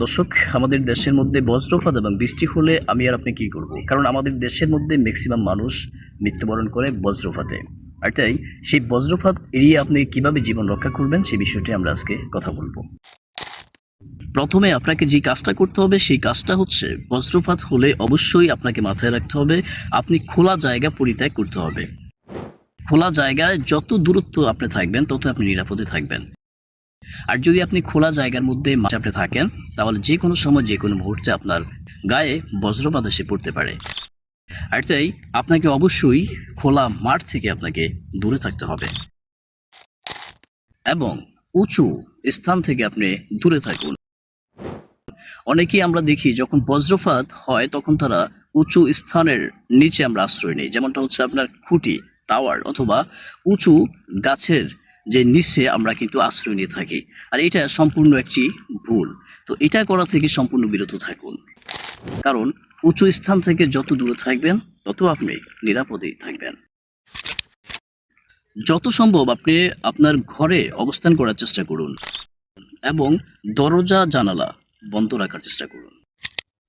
দর্শক, আমাদের দেশের মধ্যে বজ্রপাত এবং বৃষ্টি হলে আমি আর আপনি কি করব? কারণ আমাদের দেশের মধ্যে ম্যাক্সিমাম মানুষ মৃত্যুবরণ করে বজ্রপাতে। আর তাই সেই বজ্রপাত এড়িয়ে আপনি কিভাবে জীবন রক্ষা করবেন সেই বিষয়টি আমরা আজকে কথা বলবো। প্রথমে আপনাকে যে কাজটা করতে হবে সেই কাজটা হচ্ছে, বজ্রপাত হলে অবশ্যই আপনাকে মাথায় রাখতে হবে আপনি খোলা জায়গা পরিত্যাগ করতে হবে। খোলা জায়গায় যত দূরত্ব আপনি থাকবেন তত আপনি নিরাপদে থাকবেন। আর যদি আপনি খোলা জায়গার মধ্যে আপনি থাকেন, তাহলে যে কোনো সময় যে কোনো মুহূর্তে আপনার গায়ে বজ্রপাত এসে পড়তে পারে। আর তাই আপনাকে অবশ্যই খোলা মাঠ থেকে আপনাকে দূরে থাকতে হবে এবং উঁচু স্থান থেকে আপনি দূরে থাকুন। অনেকেই আমরা দেখি যখন বজ্রপাত হয় তখন তারা উঁচু স্থানের নিচে আমরা আশ্রয় নিই, যেমনটা হচ্ছে আপনার খুঁটি, টাওয়ার অথবা উঁচু গাছের যে নিচে আমরা কিন্তু আশ্রয় নিয়ে থাকি। আর এটা সম্পূর্ণ একটি ভুল। তো এটা করা থেকে সম্পূর্ণ বিরত থাকুন, কারণ উঁচু স্থান থেকে যত দূরে থাকবেন তত আপনি নিরাপদেই থাকবেন। যত সম্ভব আপনি আপনার ঘরে অবস্থান করার চেষ্টা করুন এবং দরজা জানালা বন্ধ রাখার চেষ্টা করুন।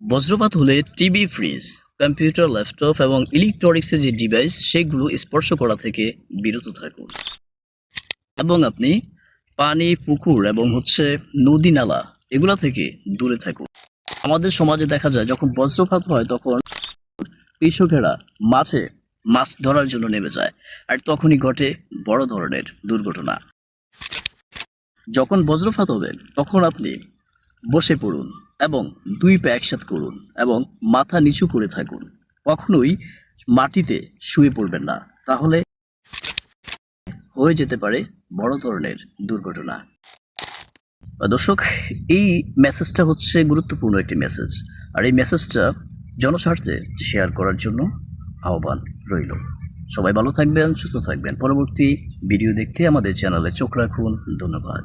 বজ্রপাত হলে টিভি, ফ্রিজ, কম্পিউটার, ল্যাপটপ এবং ইলেকট্রনিক্সের যে ডিভাইস সেগুলো স্পর্শ করা থেকে বিরত থাকুন এবং আপনি পানি, পুকুর এবং নদী নালা এগুলা থেকে দূরে থাকুন। আমাদের সমাজে দেখা যায় যখন বজ্রপাত হয় তখন কৃষকেরা মাছ ধরার জন্য নেমে যায়, আর তখনই ঘটে বড় ধরনের দুর্ঘটনা। যখন বজ্রপাত হবে তখন আপনি বসে পড়ুন এবং দুই পা একসাথে করুন এবং মাথা নিচু করে থাকুন। কখনোই মাটিতে শুয়ে পড়বেন না, তাহলে হয়ে যেতে পারে বড় ধরনের দুর্ঘটনা। দর্শক, এই মেসেজটা হচ্ছে গুরুত্বপূর্ণ একটি মেসেজ, আর এই মেসেজটা জনস্বার্থে শেয়ার করার জন্য আহ্বান রইল। সবাই ভালো থাকবেন, সুস্থ থাকবেন। পরবর্তী ভিডিও দেখতে আমাদের চ্যানেলে চোখ রাখুন। ধন্যবাদ।